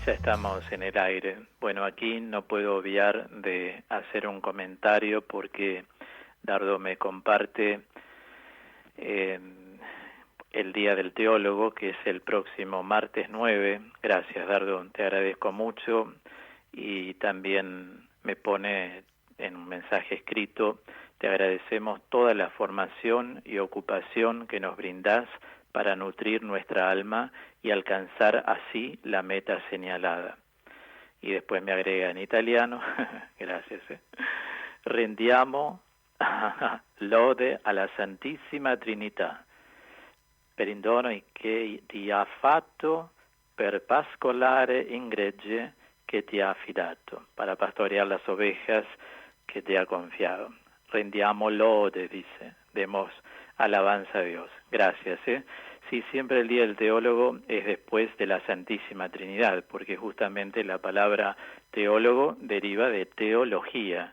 Ya estamos en el aire. Bueno, aquí no puedo obviar de hacer un comentario porque Dardo me comparte el Día del Teólogo, que es el próximo martes 9. Gracias, Dardo, te agradezco mucho. Y también me pone en un mensaje escrito: te agradecemos toda la formación y ocupación que nos brindás para nutrir nuestra alma y alcanzar así la meta señalada. Y después me agrega en italiano, gracias, rendiamo lode alla Santissima Trinità per il dono che ti ha fatto per pascolare in gregge que te ha affidato, para pastorear las ovejas que te ha confiado. Rendiamo lode, dice, demos alabanza a Dios. Gracias. Sí, siempre el Día del Teólogo es después de la Santísima Trinidad, porque justamente la palabra teólogo deriva de teología.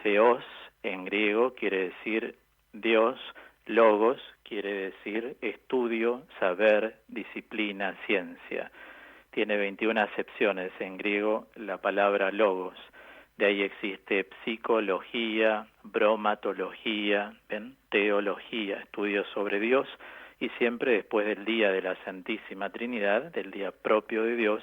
Theos en griego quiere decir Dios, logos quiere decir estudio, saber, disciplina, ciencia. Tiene 21 acepciones en griego la palabra logos. De ahí existe psicología, bromatología, ¿ven? Teología, estudios sobre Dios, y siempre después del Día de la Santísima Trinidad, del día propio de Dios,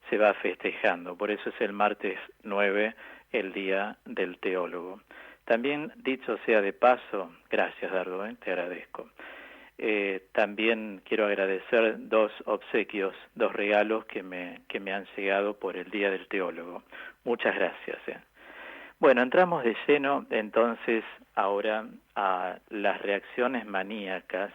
se va festejando. Por eso es el martes 9, el Día del Teólogo. También, dicho sea de paso, gracias Dardo, te agradezco. También quiero agradecer dos obsequios, dos regalos que me han llegado por el Día del Teólogo. Muchas gracias. Bueno, entramos de lleno entonces ahora a las reacciones maníacas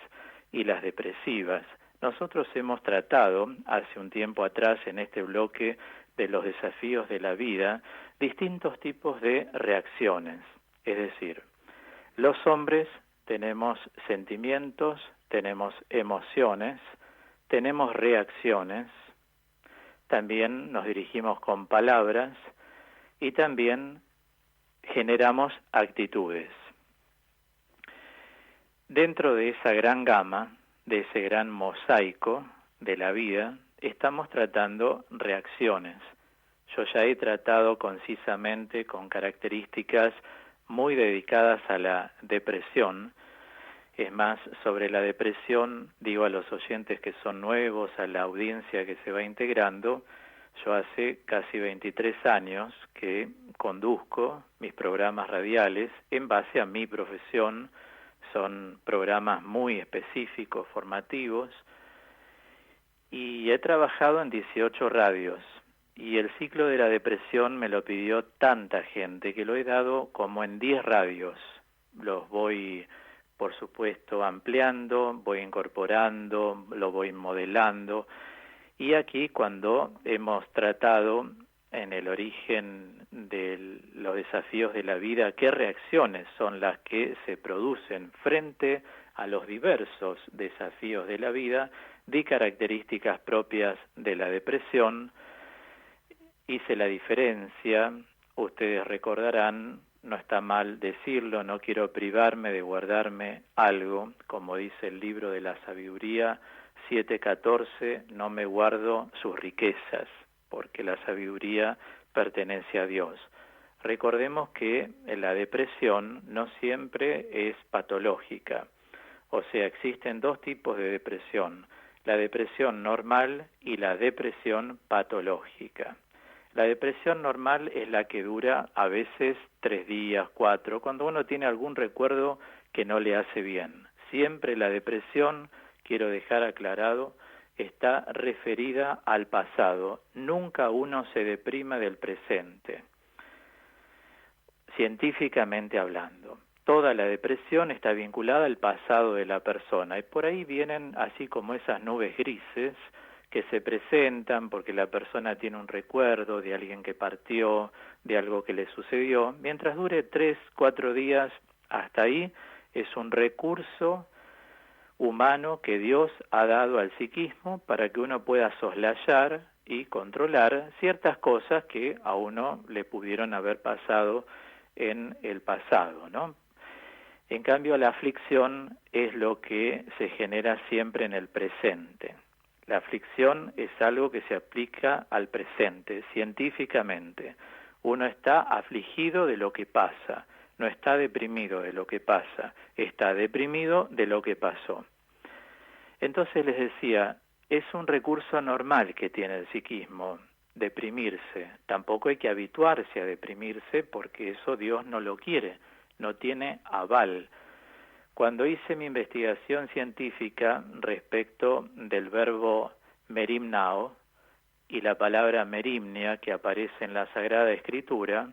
y las depresivas. Nosotros hemos tratado hace un tiempo atrás en este bloque de los desafíos de la vida distintos tipos de reacciones. Es decir, los hombres tenemos sentimientos, tenemos emociones, tenemos reacciones, también nos dirigimos con palabras y también generamos actitudes. Dentro de esa gran gama, de ese gran mosaico de la vida, estamos tratando reacciones. Yo ya he tratado concisamente con características muy dedicadas a la depresión. Es más, sobre la depresión, digo a los oyentes que son nuevos, a la audiencia que se va integrando, yo hace casi 23 años que conduzco mis programas radiales en base a mi profesión. Son programas muy específicos, formativos, y he trabajado en 18 radios. Y el ciclo de la depresión me lo pidió tanta gente que lo he dado como en 10 radios. Los voy, por supuesto, ampliando, voy incorporando, lo voy modelando. Y aquí, cuando hemos tratado en el origen de los desafíos de la vida, qué reacciones son las que se producen frente a los diversos desafíos de la vida, di características propias de la depresión, hice la diferencia. Ustedes recordarán, no está mal decirlo, no quiero privarme de guardarme algo, como dice el libro de la sabiduría 7:14, no me guardo sus riquezas, porque la sabiduría pertenece a Dios. Recordemos que la depresión no siempre es patológica, o sea, existen dos tipos de depresión, la depresión normal y la depresión patológica. La depresión normal es la que dura a veces 3 días, 4, cuando uno tiene algún recuerdo que no le hace bien. Siempre la depresión, quiero dejar aclarado, está referida al pasado. Nunca uno se deprima del presente, científicamente hablando. Toda la depresión está vinculada al pasado de la persona y por ahí vienen así como esas nubes grises que se presentan porque la persona tiene un recuerdo de alguien que partió, de algo que le sucedió. Mientras dure 3, 4 días, hasta ahí es un recurso humano que Dios ha dado al psiquismo para que uno pueda soslayar y controlar ciertas cosas que a uno le pudieron haber pasado en el pasado, ¿no? En cambio, la aflicción es lo que se genera siempre en el presente. La aflicción es algo que se aplica al presente, científicamente. Uno está afligido de lo que pasa, no está deprimido de lo que pasa, está deprimido de lo que pasó. Entonces les decía, es un recurso normal que tiene el psiquismo, deprimirse. Tampoco hay que habituarse a deprimirse porque eso Dios no lo quiere, no tiene aval. Cuando hice mi investigación científica respecto del verbo merimnao y la palabra merimnia que aparece en la Sagrada Escritura,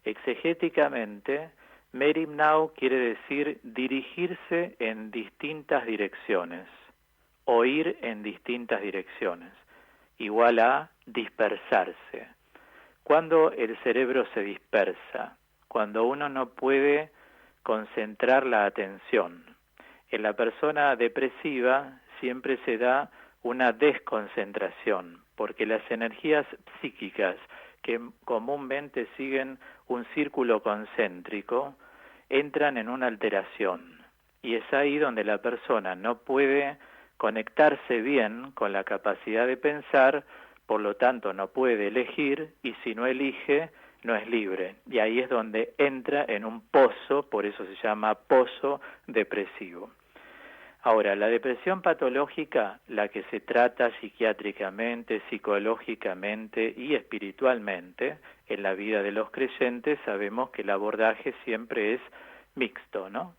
exegéticamente, merimnao quiere decir dirigirse en distintas direcciones, o ir en distintas direcciones, igual a dispersarse. Cuando el cerebro se dispersa, cuando uno no puede concentrar la atención. En la persona depresiva siempre se da una desconcentración, porque las energías psíquicas que comúnmente siguen un círculo concéntrico entran en una alteración, y es ahí donde la persona no puede conectarse bien con la capacidad de pensar, por lo tanto no puede elegir, y si no elige, no es libre. Y ahí es donde entra en un pozo, por eso se llama pozo depresivo. Ahora, la depresión patológica, la que se trata psiquiátricamente, psicológicamente y espiritualmente en la vida de los creyentes, sabemos que el abordaje siempre es mixto, ¿no?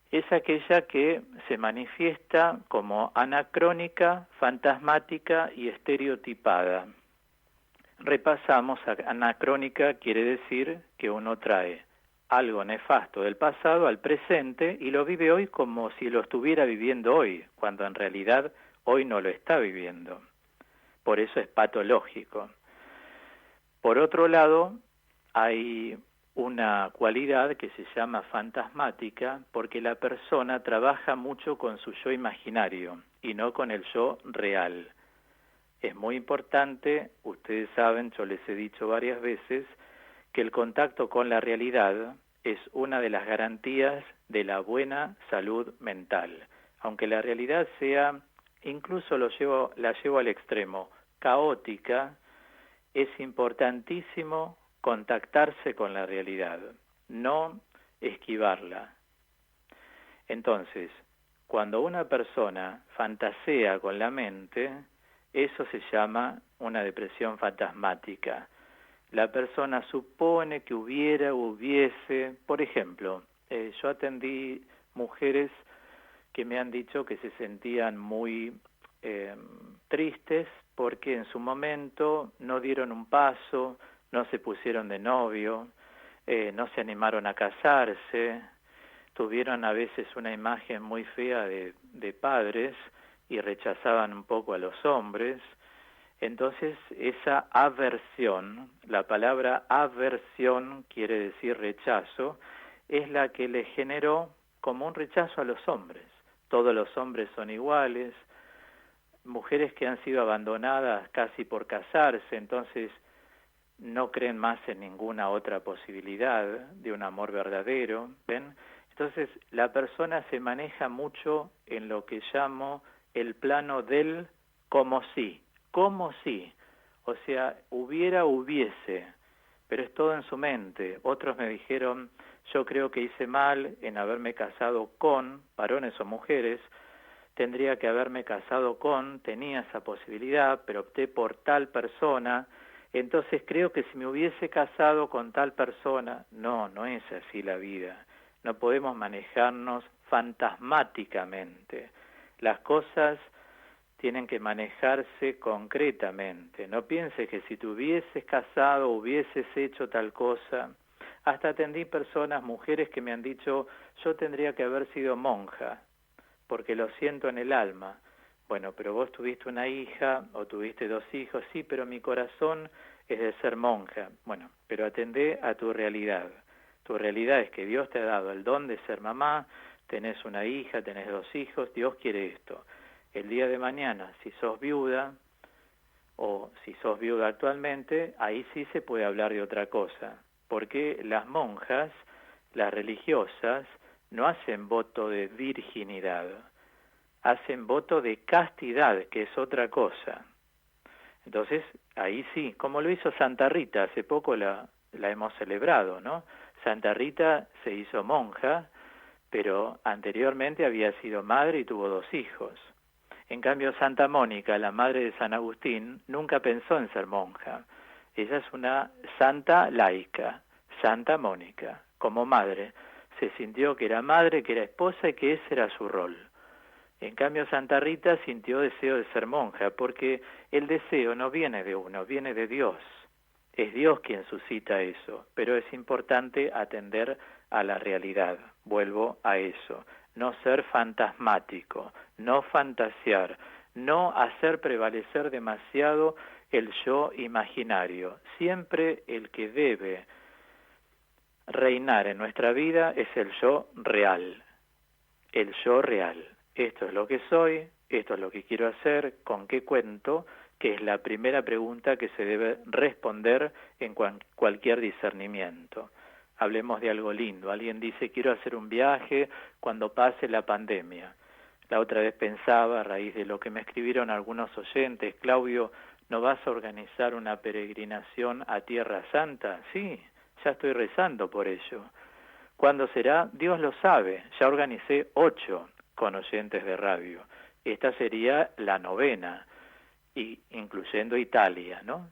Es aquella que se manifiesta como anacrónica, fantasmática y estereotipada. Repasamos, anacrónica quiere decir que uno trae algo nefasto del pasado al presente y lo vive hoy como si lo estuviera viviendo hoy, cuando en realidad hoy no lo está viviendo. Por eso es patológico. Por otro lado, hay una cualidad que se llama fantasmática porque la persona trabaja mucho con su yo imaginario y no con el yo real. Es muy importante, ustedes saben, yo les he dicho varias veces, que el contacto con la realidad es una de las garantías de la buena salud mental. Aunque la realidad sea, incluso la llevo al extremo, caótica, es importantísimo contactarse con la realidad, no esquivarla. Entonces, cuando una persona fantasea con la mente, eso se llama una depresión fantasmática. La persona supone que hubiese, por ejemplo, yo atendí mujeres que me han dicho que se sentían muy tristes porque en su momento no dieron un paso, no se pusieron de novio, no se animaron a casarse, tuvieron a veces una imagen muy fea de padres y rechazaban un poco a los hombres. Entonces esa aversión, la palabra aversión quiere decir rechazo, es la que le generó como un rechazo a los hombres. Todos los hombres son iguales, mujeres que han sido abandonadas casi por casarse, entonces no creen más en ninguna otra posibilidad de un amor verdadero, ¿ven? Entonces la persona se maneja mucho en lo que llamo el plano del como si, o sea, hubiese, pero es todo en su mente. Otros me dijeron, yo creo que hice mal en haberme casado con varones o mujeres, tendría que haberme casado con, tenía esa posibilidad, pero opté por tal persona, entonces creo que si me hubiese casado con tal persona, no es así la vida. No podemos manejarnos fantasmáticamente. Las cosas tienen que manejarse concretamente. No pienses que si te hubieses casado, hubieses hecho tal cosa. Hasta atendí personas, mujeres que me han dicho, yo tendría que haber sido monja, porque lo siento en el alma. Bueno, pero vos tuviste una hija o tuviste 2 hijos, sí, pero mi corazón es de ser monja. Bueno, pero atendé a tu realidad. Tu realidad es que Dios te ha dado el don de ser mamá, tenés una hija, tenés 2 hijos, Dios quiere esto. El día de mañana, si sos viuda, o si sos viuda actualmente, ahí sí se puede hablar de otra cosa, porque las monjas, las religiosas, no hacen voto de virginidad, hacen voto de castidad, que es otra cosa. Entonces, ahí sí, como lo hizo Santa Rita, hace poco la hemos celebrado, ¿no? Santa Rita se hizo monja, pero anteriormente había sido madre y tuvo 2 hijos. En cambio, Santa Mónica, la madre de San Agustín, nunca pensó en ser monja. Ella es una santa laica, Santa Mónica, como madre. Se sintió que era madre, que era esposa y que ese era su rol. En cambio, Santa Rita sintió deseo de ser monja, porque el deseo no viene de uno, viene de Dios. Es Dios quien suscita eso, pero es importante atender a la realidad. Vuelvo a eso. No ser fantasmático, no fantasear, no hacer prevalecer demasiado el yo imaginario. Siempre el que debe reinar en nuestra vida es el yo real. El yo real. Esto es lo que soy, esto es lo que quiero hacer, con qué cuento, que es la primera pregunta que se debe responder en cualquier discernimiento. Hablemos de algo lindo. Alguien dice, quiero hacer un viaje cuando pase la pandemia. La otra vez pensaba, a raíz de lo que me escribieron algunos oyentes, Claudio, ¿no vas a organizar una peregrinación a Tierra Santa? Sí, ya estoy rezando por ello. ¿Cuándo será? Dios lo sabe. Ya organicé 8 con oyentes de radio. Esta sería la 9ª, y incluyendo Italia, ¿no?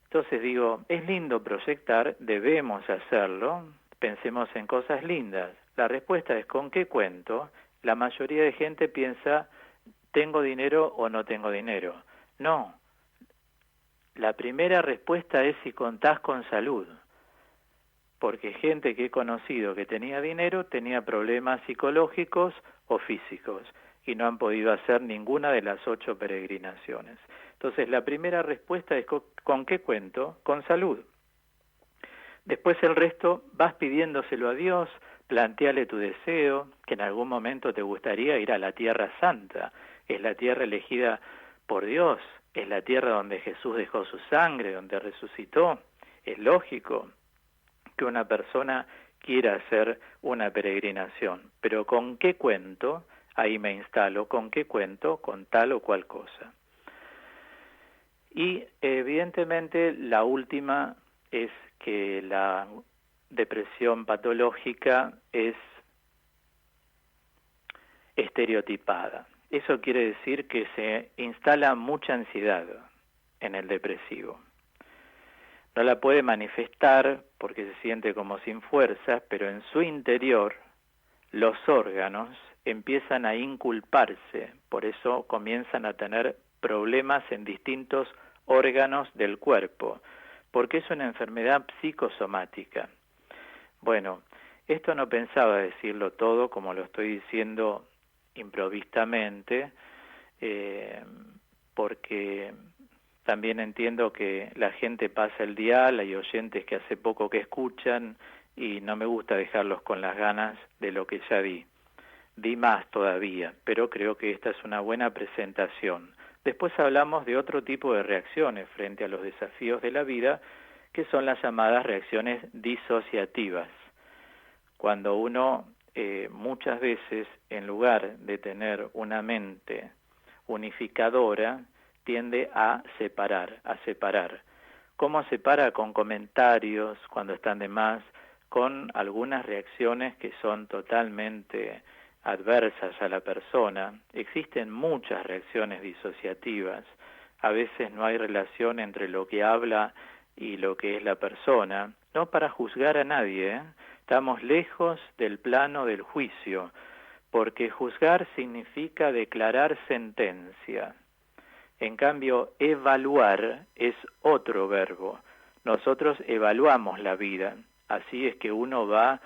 Entonces digo, es lindo proyectar, debemos hacerlo, pensemos en cosas lindas. La respuesta es, ¿con qué cuento? La mayoría de gente piensa, ¿tengo dinero o no tengo dinero? No. La primera respuesta es si contás con salud. Porque gente que he conocido que tenía dinero tenía problemas psicológicos o físicos y no han podido hacer ninguna de las 8 peregrinaciones. Entonces, la primera respuesta es ¿con qué cuento? Con salud. Después el resto vas pidiéndoselo a Dios, planteale tu deseo, que en algún momento te gustaría ir a la Tierra Santa. Es la tierra elegida por Dios, es la tierra donde Jesús dejó su sangre, donde resucitó. Es lógico que una persona quiera hacer una peregrinación, pero ¿con qué cuento? Ahí me instalo, ¿con qué cuento? Con tal o cual cosa. Y evidentemente la última es que la depresión patológica es estereotipada. Eso quiere decir que se instala mucha ansiedad en el depresivo. No la puede manifestar porque se siente como sin fuerzas, pero en su interior los órganos empiezan a inculparse, por eso comienzan a tener problemas en distintos órganos del cuerpo, porque es una enfermedad psicosomática. Bueno, esto no pensaba decirlo todo como lo estoy diciendo improvistamente, porque también entiendo que la gente pasa el dial, hay oyentes que hace poco que escuchan y no me gusta dejarlos con las ganas de lo que ya di. Di más todavía, pero creo que esta es una buena presentación. Después hablamos de otro tipo de reacciones frente a los desafíos de la vida, que son las llamadas reacciones disociativas. Cuando uno muchas veces, en lugar de tener una mente unificadora, tiende a separar. ¿Cómo separa? Con comentarios, cuando están de más, con algunas reacciones que son totalmente adversas a la persona. Existen muchas reacciones disociativas. A veces no hay relación entre lo que habla y lo que es la persona. No para juzgar a nadie, ¿eh? Estamos lejos del plano del juicio, porque juzgar significa declarar sentencia. En cambio, evaluar es otro verbo. Nosotros evaluamos la vida, así es que uno va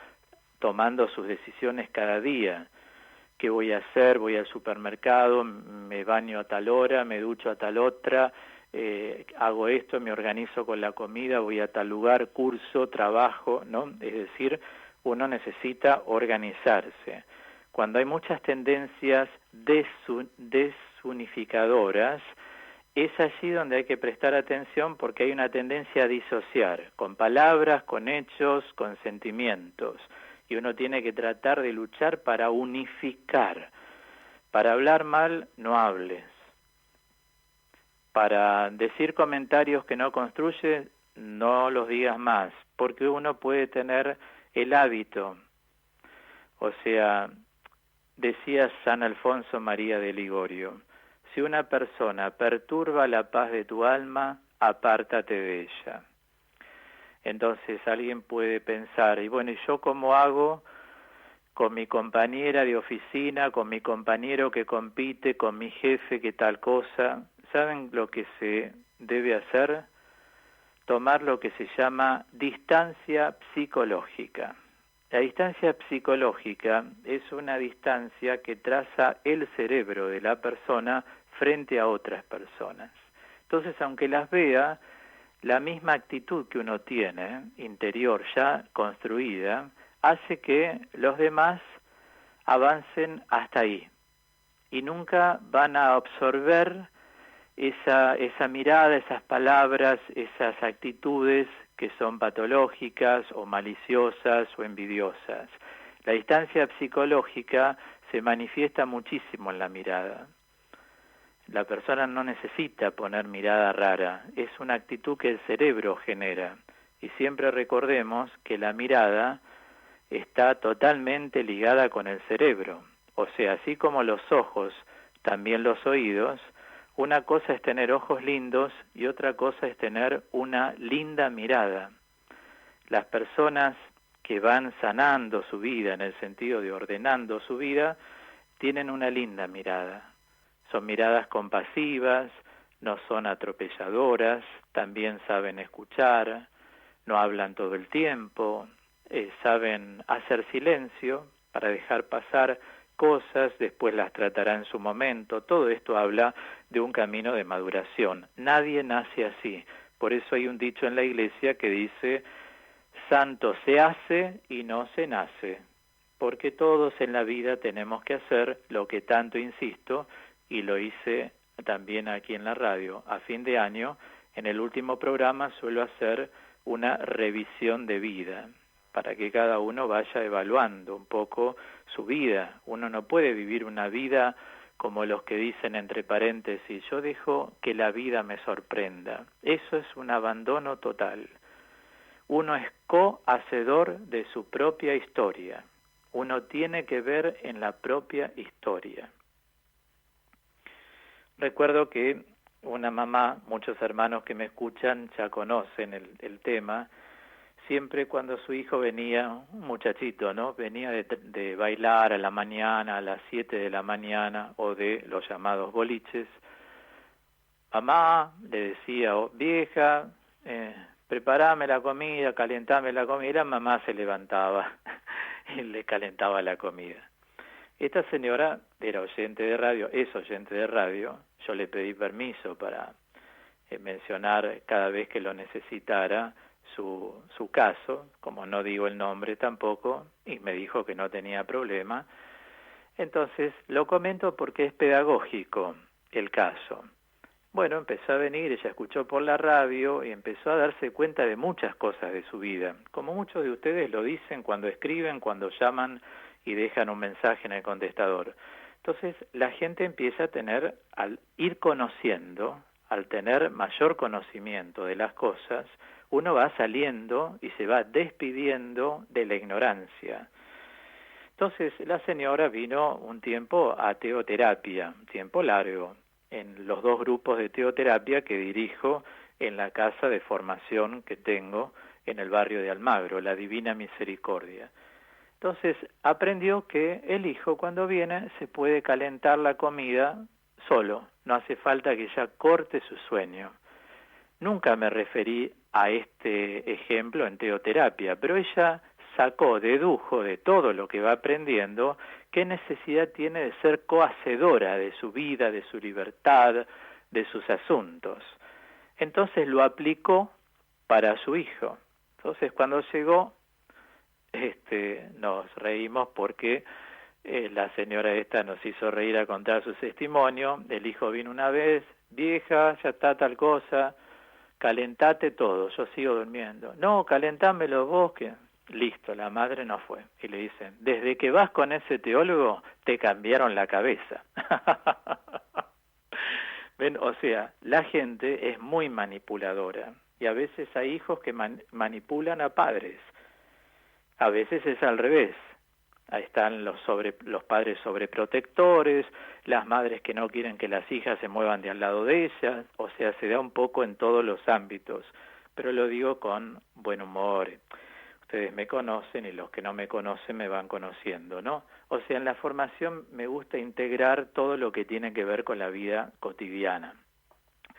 tomando sus decisiones cada día. ¿Qué voy a hacer? Voy al supermercado, me baño a tal hora, me ducho a tal otra, hago esto, me organizo con la comida, voy a tal lugar, curso, trabajo, ¿no? Es decir, uno necesita organizarse. Cuando hay muchas tendencias desunificadoras, es allí donde hay que prestar atención porque hay una tendencia a disociar, con palabras, con hechos, con sentimientos. Y uno tiene que tratar de luchar para unificar. Para hablar mal, no hables. Para decir comentarios que no construyen, no los digas más, porque uno puede tener el hábito. O sea, decía San Alfonso María de Ligorio, si una persona perturba la paz de tu alma, apártate de ella. Entonces alguien puede pensar, y bueno, ¿y yo cómo hago con mi compañera de oficina, con mi compañero que compite, con mi jefe que tal cosa? ¿Saben lo que se debe hacer? Tomar lo que se llama distancia psicológica. La distancia psicológica es una distancia que traza el cerebro de la persona frente a otras personas. Entonces, aunque las vea, la misma actitud que uno tiene, interior ya construida, hace que los demás avancen hasta ahí y nunca van a absorber esa mirada, esas palabras, esas actitudes que son patológicas o maliciosas o envidiosas. La distancia psicológica se manifiesta muchísimo en la mirada. La persona no necesita poner mirada rara, es una actitud que el cerebro genera. Y siempre recordemos que la mirada está totalmente ligada con el cerebro. O sea, así como los ojos, también los oídos. Una cosa es tener ojos lindos y otra cosa es tener una linda mirada. Las personas que van sanando su vida, en el sentido de ordenando su vida, tienen una linda mirada. Son miradas compasivas, no son atropelladoras, también saben escuchar, no hablan todo el tiempo, saben hacer silencio para dejar pasar cosas, después las tratará en su momento. Todo esto habla de un camino de maduración. Nadie nace así. Por eso hay un dicho en la iglesia que dice, santo se hace y no se nace. Porque todos en la vida tenemos que hacer lo que tanto insisto, y lo hice también aquí en la radio. A fin de año, en el último programa, suelo hacer una revisión de vida, para que cada uno vaya evaluando un poco su vida. Uno no puede vivir una vida como los que dicen entre paréntesis, yo dejo que la vida me sorprenda. Eso es un abandono total. Uno es cohacedor de su propia historia. Uno tiene que ver en la propia historia. Recuerdo que una mamá, muchos hermanos que me escuchan ya conocen el tema, siempre cuando su hijo venía, un muchachito, ¿no? Venía de bailar a la mañana, a las 7 de la mañana, o de los llamados boliches, mamá le decía, oh, vieja, preparame la comida, calentame la comida, mamá se levantaba y le calentaba la comida. Esta señora era oyente de radio, es oyente de radio, yo le pedí permiso para mencionar cada vez que lo necesitara su caso, como no digo el nombre tampoco, y me dijo que no tenía problema. Entonces lo comento porque es pedagógico el caso. Bueno, empezó a venir, ella escuchó por la radio y empezó a darse cuenta de muchas cosas de su vida, como muchos de ustedes lo dicen cuando escriben, cuando llaman y dejan un mensaje en el contestador. Entonces la gente empieza a tener, al ir conociendo, al tener mayor conocimiento de las cosas, uno va saliendo y se va despidiendo de la ignorancia. Entonces la señora vino un tiempo a teoterapia, un tiempo largo, en los 2 grupos de teoterapia que dirijo en la casa de formación que tengo en el barrio de Almagro, la Divina Misericordia. Entonces aprendió que el hijo cuando viene se puede calentar la comida solo, no hace falta que ella corte su sueño. Nunca me referí a este ejemplo en teoterapia, pero ella dedujo de todo lo que va aprendiendo qué necesidad tiene de ser cohacedora de su vida, de su libertad, de sus asuntos. Entonces lo aplicó para su hijo. Entonces cuando llegó, nos reímos porque la señora esta nos hizo reír a contar su testimonio. El hijo vino una vez, vieja, ya está tal cosa, calentate todo, yo sigo durmiendo. No, calentámelo vos, que Listo, la madre no fue. Y le dicen, desde que vas con ese teólogo, te cambiaron la cabeza. ¿Ven? O sea, la gente es muy manipuladora. Y a veces hay hijos que manipulan a padres. A veces es al revés. Ahí están los padres sobreprotectores, las madres que no quieren que las hijas se muevan de al lado de ellas. O sea, se da un poco en todos los ámbitos. Pero lo digo con buen humor. Ustedes me conocen y los que no me conocen me van conociendo, ¿no? O sea, en la formación me gusta integrar todo lo que tiene que ver con la vida cotidiana.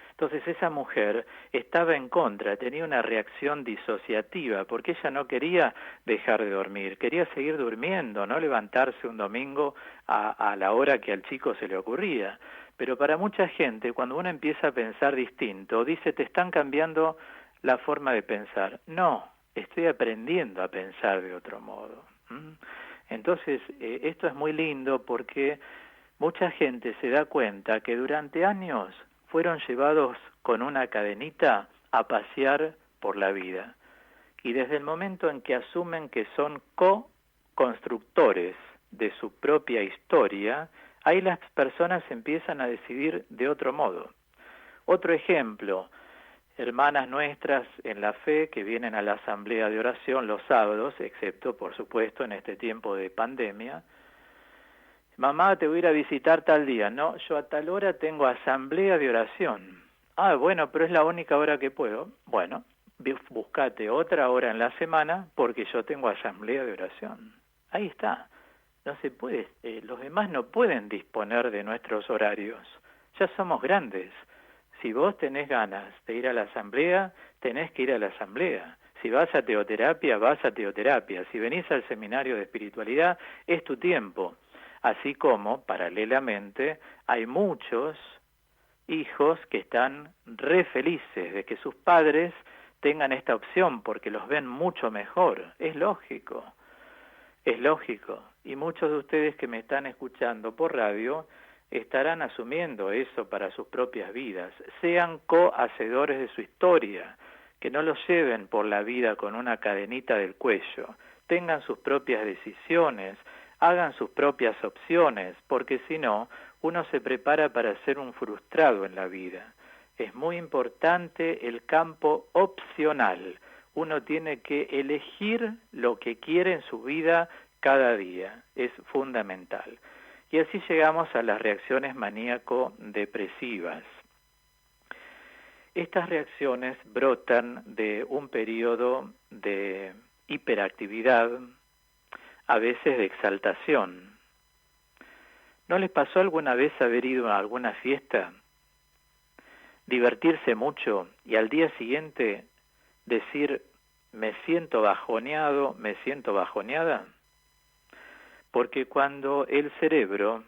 Entonces esa mujer estaba en contra, tenía una reacción disociativa, porque ella no quería dejar de dormir, quería seguir durmiendo, no levantarse un domingo a la hora que al chico se le ocurría. Pero para mucha gente, cuando uno empieza a pensar distinto, dice, te están cambiando la forma de pensar. No, estoy aprendiendo a pensar de otro modo. Entonces, esto es muy lindo porque mucha gente se da cuenta que durante años fueron llevados con una cadenita a pasear por la vida. Y desde el momento en que asumen que son co-constructores de su propia historia, ahí las personas empiezan a decidir de otro modo. Otro ejemplo, hermanas nuestras en la fe que vienen a la asamblea de oración los sábados, excepto por supuesto en este tiempo de pandemia. Mamá, te voy a ir a visitar tal día. No, yo a tal hora tengo asamblea de oración. Ah, bueno, pero es la única hora que puedo. Bueno, búscate otra hora en la semana porque yo tengo asamblea de oración. Ahí está. No se puede, los demás no pueden disponer de nuestros horarios. Ya somos grandes. Si vos tenés ganas de ir a la asamblea, tenés que ir a la asamblea. Si vas a teoterapia, vas a teoterapia. Si venís al seminario de espiritualidad, es tu tiempo. Así como, paralelamente, hay muchos hijos que están re felices de que sus padres tengan esta opción porque los ven mucho mejor. Es lógico, es lógico. Y muchos de ustedes que me están escuchando por radio estarán asumiendo eso para sus propias vidas. Sean cohacedores de su historia, que no los lleven por la vida con una cadenita del cuello. Tengan sus propias decisiones, hagan sus propias opciones, porque si no, uno se prepara para ser un frustrado en la vida. Es muy importante el campo opcional. Uno tiene que elegir lo que quiere en su vida cada día. Es fundamental. Y así llegamos a las reacciones maníaco-depresivas. Estas reacciones brotan de un periodo de hiperactividad, a veces de exaltación. ¿No les pasó alguna vez haber ido a alguna fiesta, divertirse mucho y al día siguiente decir, me siento bajoneado, me siento bajoneada? Porque cuando el cerebro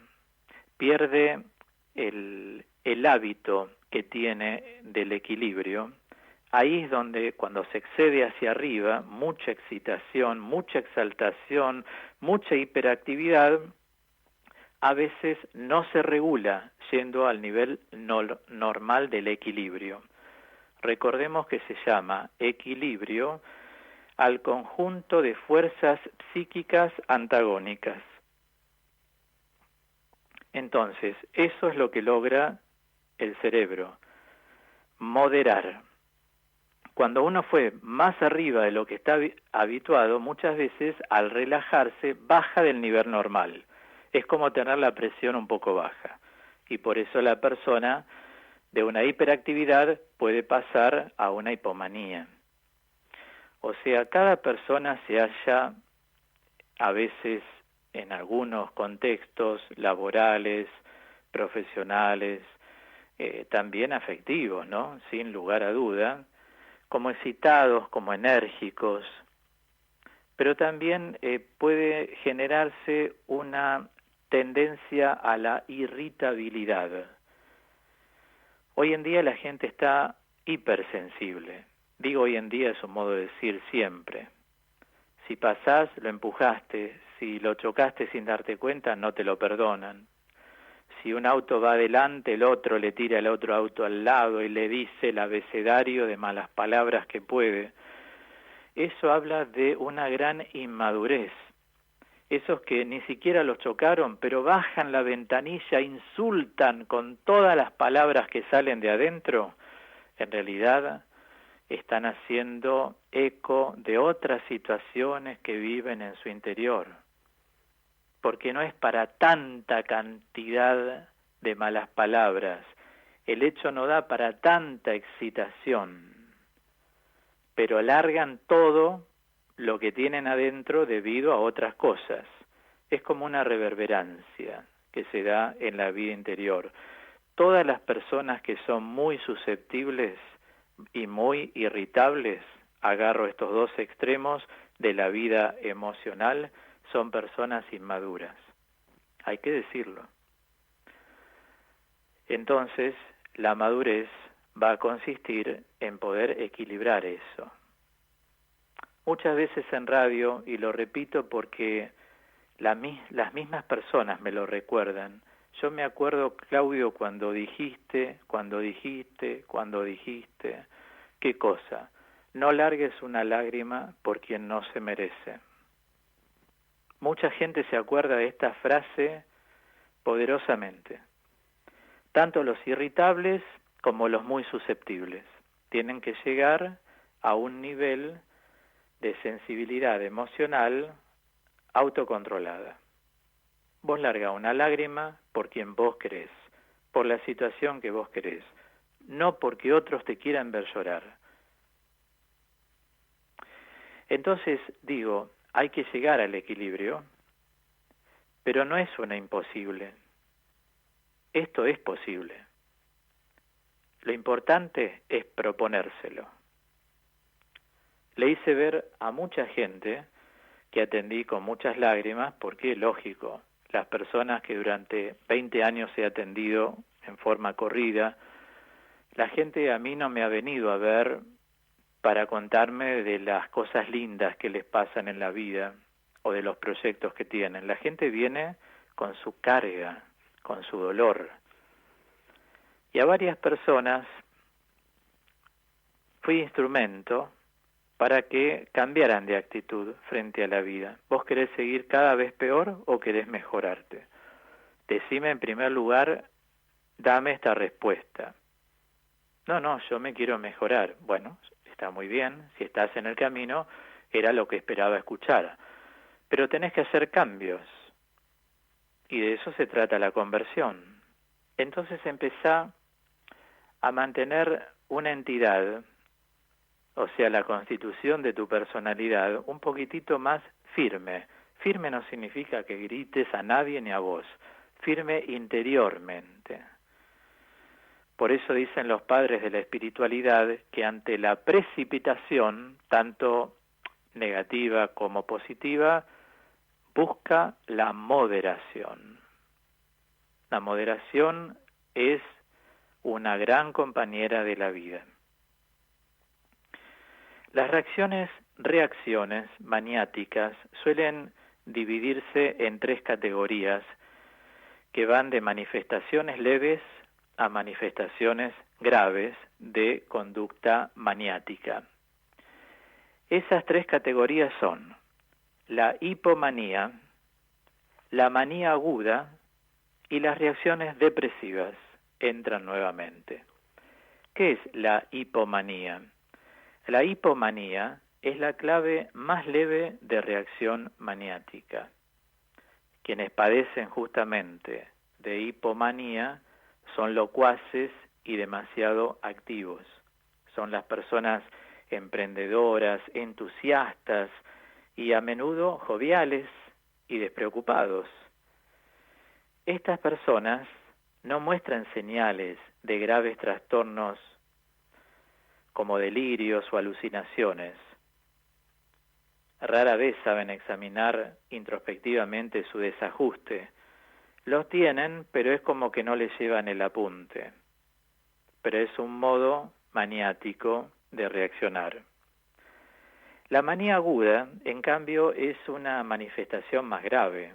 pierde el hábito que tiene del equilibrio, ahí es donde cuando se excede hacia arriba, mucha excitación, mucha exaltación, mucha hiperactividad, a veces no se regula yendo al nivel normal del equilibrio. Recordemos que se llama equilibrio al conjunto de fuerzas psíquicas antagónicas. Entonces, eso es lo que logra el cerebro, moderar. Cuando uno fue más arriba de lo que está habituado, muchas veces al relajarse baja del nivel normal. Es como tener la presión un poco baja. Y por eso la persona de una hiperactividad puede pasar a una hipomanía. O sea, cada persona se halla a veces en algunos contextos laborales, profesionales, también afectivos, ¿no? Sin lugar a duda, como excitados, como enérgicos, pero también puede generarse una tendencia a la irritabilidad. Hoy en día la gente está hipersensible. Digo hoy en día es un modo de decir siempre. Si pasás, lo empujaste. Si lo chocaste sin darte cuenta, no te lo perdonan. Si un auto va adelante, el otro le tira el otro auto al lado y le dice el abecedario de malas palabras que puede. eso habla de una gran inmadurez. Esos que ni siquiera los chocaron, pero bajan la ventanilla, insultan con todas las palabras que salen de adentro, en realidad están haciendo eco de otras situaciones que viven en su interior, porque no es para tanta cantidad de malas palabras, el hecho no da para tanta excitación, pero alargan todo lo que tienen adentro debido a otras cosas. Es como una reverberancia que se da en la vida interior. Todas las personas que son muy susceptibles y muy irritables, agarro estos dos extremos de la vida emocional, son personas inmaduras. Hay que decirlo. Entonces, la madurez va a consistir en poder equilibrar eso. Muchas veces en radio, y lo repito porque las mismas personas me lo recuerdan, yo me acuerdo, Claudio, cuando dijiste, ¿qué cosa? No largues una lágrima por quien no se merece. Mucha gente se acuerda de esta frase poderosamente. Tanto los irritables como los muy susceptibles tienen que llegar a un nivel de sensibilidad emocional autocontrolada. Vos larga una lágrima por quien vos querés, por la situación que vos querés, no porque otros te quieran ver llorar. Entonces, digo, hay que llegar al equilibrio, pero no es una imposible. Esto es posible. Lo importante es proponérselo. Le hice ver a mucha gente que atendí con muchas lágrimas, porque, lógico, las personas que durante 20 años he atendido en forma corrida, la gente a mí no me ha venido a ver para contarme de las cosas lindas que les pasan en la vida o de los proyectos que tienen. La gente viene con su carga, con su dolor. Y a varias personas fui instrumento para que cambiaran de actitud frente a la vida. ¿Vos querés seguir cada vez peor o querés mejorarte? Decime en primer lugar, dame esta respuesta. No, yo me quiero mejorar. Bueno, está muy bien, si estás en el camino, era lo que esperaba escuchar. Pero tenés que hacer cambios, y de eso se trata la conversión. Entonces empezá a mantener una entidad, o sea, la constitución de tu personalidad, un poquitito más firme. Firme no significa que grites a nadie ni a vos, firme interiormente. Por eso dicen los padres de la espiritualidad que ante la precipitación, tanto negativa como positiva, busca la moderación. La moderación es una gran compañera de la vida. Las reacciones maniáticas suelen dividirse en 3 categorías que van de manifestaciones leves a manifestaciones graves de conducta maniática. Esas 3 categorías son la hipomanía, la manía aguda y las reacciones depresivas. Entran nuevamente. ¿Qué es la hipomanía? La hipomanía es la clave más leve de reacción maniática. Quienes padecen justamente de hipomanía son locuaces y demasiado activos. Son las personas emprendedoras, entusiastas y a menudo joviales y despreocupados. Estas personas no muestran señales de graves trastornos como delirios o alucinaciones. Rara vez saben examinar introspectivamente su desajuste. Los tienen, pero es como que no les llevan el apunte. Pero es un modo maniático de reaccionar. La manía aguda, en cambio, es una manifestación más grave.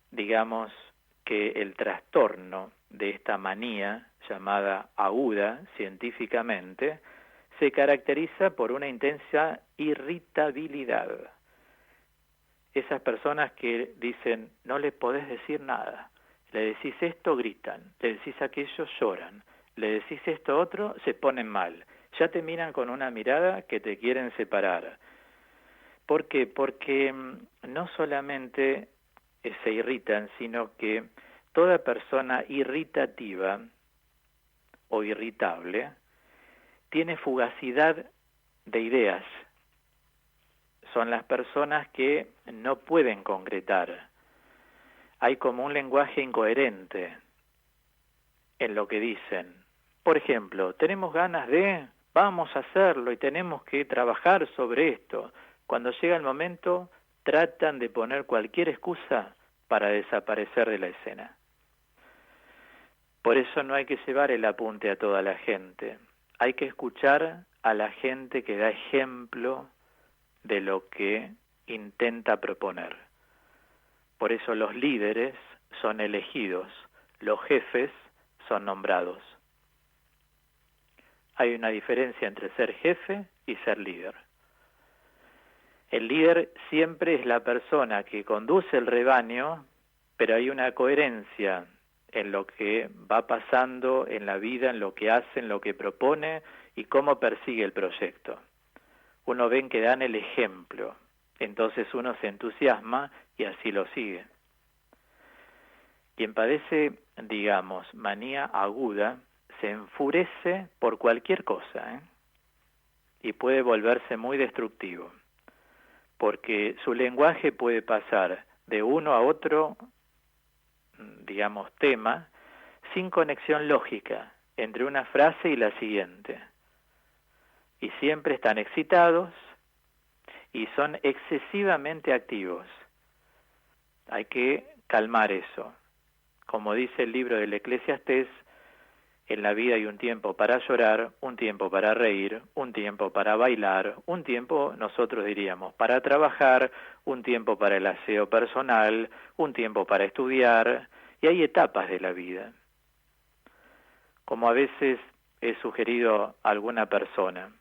Digamos que el trastorno de esta manía, llamada aguda científicamente, se caracteriza por una intensa irritabilidad. Esas personas que dicen, no le podés decir nada, le decís esto, gritan, le decís aquello, lloran, le decís esto otro, se ponen mal, ya te miran con una mirada que te quieren separar. ¿Por qué? Porque no solamente se irritan, sino que toda persona irritativa o irritable tiene fugacidad de ideas. Son las personas que no pueden concretar. Hay como un lenguaje incoherente en lo que dicen. Por ejemplo, tenemos ganas de, vamos a hacerlo y tenemos que trabajar sobre esto. Cuando llega el momento, tratan de poner cualquier excusa para desaparecer de la escena. Por eso no hay que llevar el apunte a toda la gente. Hay que escuchar a la gente que da ejemplo de lo que intenta proponer. Por eso los líderes son elegidos, los jefes son nombrados. Hay una diferencia entre ser jefe y ser líder. El líder siempre es la persona que conduce el rebaño, pero hay una coherencia en lo que va pasando en la vida, en lo que hace, en lo que propone y cómo persigue el proyecto. Uno ven que dan el ejemplo, entonces uno se entusiasma y así lo sigue. Quien padece, digamos, manía aguda, se enfurece por cualquier cosa, y puede volverse muy destructivo, porque su lenguaje puede pasar de uno a otro, digamos, tema, sin conexión lógica entre una frase y la siguiente. Y siempre están excitados y son excesivamente activos. Hay que calmar eso. Como dice el libro del Eclesiastés, en la vida hay un tiempo para llorar, un tiempo para reír, un tiempo para bailar, un tiempo, nosotros diríamos, para trabajar, un tiempo para el aseo personal, un tiempo para estudiar, y hay etapas de la vida. Como a veces he sugerido a alguna persona,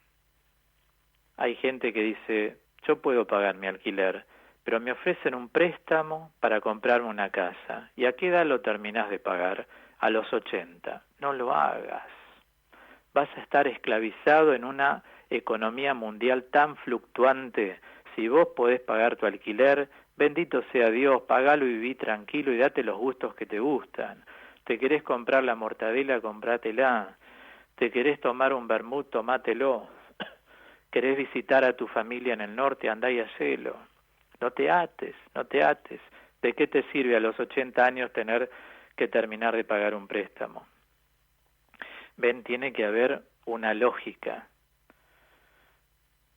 hay gente que dice, yo puedo pagar mi alquiler, pero me ofrecen un préstamo para comprarme una casa. ¿Y a qué edad lo terminás de pagar? A los 80. No lo hagas. Vas a estar esclavizado en una economía mundial tan fluctuante. Si vos podés pagar tu alquiler, bendito sea Dios, pagalo y viví tranquilo y date los gustos que te gustan. ¿Te querés comprar la mortadela? Comprátela. ¿Te querés tomar un vermut? Tomátelo. ¿Querés visitar a tu familia en el norte? Andá y hacelo. No te ates, no te ates. ¿De qué te sirve a los 80 años tener que terminar de pagar un préstamo? Ven, tiene que haber una lógica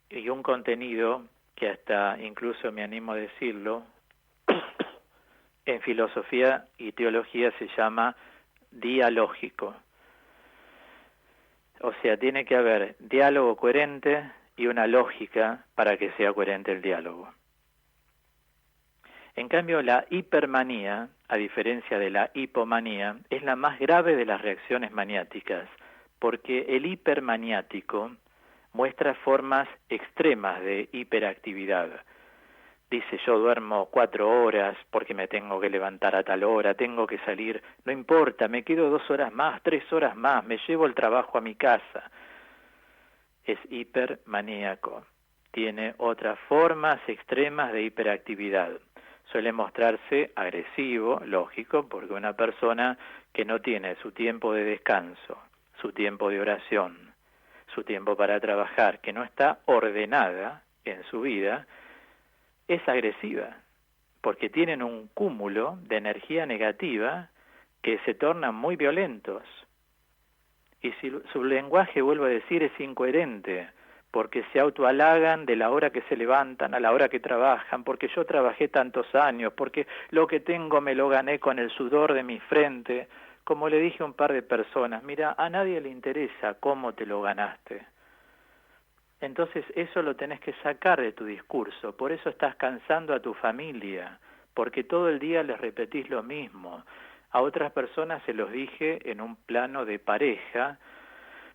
y un contenido que hasta incluso me animo a decirlo, en filosofía y teología se llama dialógico. O sea, tiene que haber diálogo coherente y una lógica para que sea coherente el diálogo. En cambio, la hipermanía, a diferencia de la hipomanía, es la más grave de las reacciones maniáticas, porque el hipermaniático muestra formas extremas de hiperactividad. Dice, yo duermo 4 horas porque me tengo que levantar a tal hora, tengo que salir, no importa, me quedo 2 horas más, 3 horas más, me llevo el trabajo a mi casa. Es hipermaníaco. Tiene otras formas extremas de hiperactividad. Suele mostrarse agresivo, lógico, porque una persona que no tiene su tiempo de descanso, su tiempo de oración, su tiempo para trabajar, que no está ordenada en su vida, es agresiva, porque tienen un cúmulo de energía negativa que se tornan muy violentos. Y si su lenguaje, vuelvo a decir, es incoherente, porque se autohalagan de la hora que se levantan a la hora que trabajan, porque yo trabajé tantos años, porque lo que tengo me lo gané con el sudor de mi frente. Como le dije a un par de personas, mira, a nadie le interesa cómo te lo ganaste. Entonces eso lo tenés que sacar de tu discurso, por eso estás cansando a tu familia, porque todo el día les repetís lo mismo. A otras personas se los dije en un plano de pareja,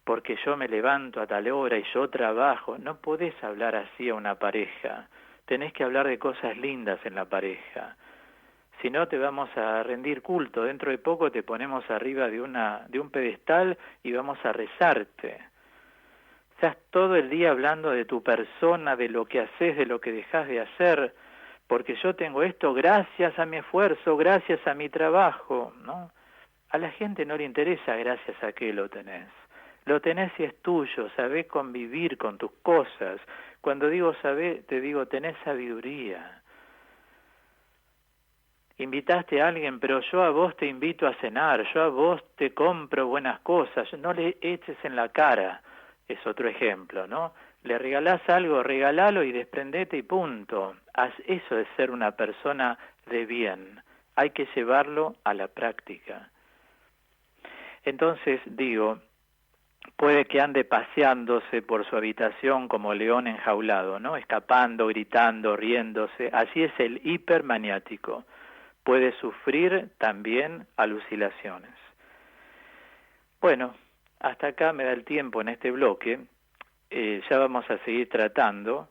porque yo me levanto a tal hora y yo trabajo. No podés hablar así a una pareja. Tenés que hablar de cosas lindas en la pareja. Si no, te vamos a rendir culto. Dentro de poco te ponemos arriba de un pedestal y vamos a rezarte. Estás todo el día hablando de tu persona, de lo que haces, de lo que dejas de hacer, porque yo tengo esto gracias a mi esfuerzo, gracias a mi trabajo, ¿no? A la gente no le interesa gracias a qué lo tenés. Lo tenés y es tuyo, sabés convivir con tus cosas. Cuando digo sabés, te digo tenés sabiduría. Invitaste a alguien, pero yo a vos te invito a cenar, yo a vos te compro buenas cosas, no le eches en la cara, es otro ejemplo, ¿no? Le regalás algo, regalalo y desprendete y punto. Eso es ser una persona de bien, hay que llevarlo a la práctica. Entonces, digo, puede que ande paseándose por su habitación como león enjaulado, ¿no? Escapando, gritando, riéndose, así es el hipermaniático. Puede sufrir también alucinaciones. Bueno, hasta acá me da el tiempo en este bloque. Ya vamos a seguir tratando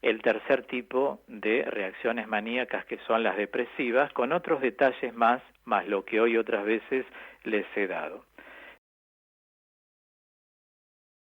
el tercer tipo de reacciones maníacas, que son las depresivas, con otros detalles más lo que hoy otras veces les he dado.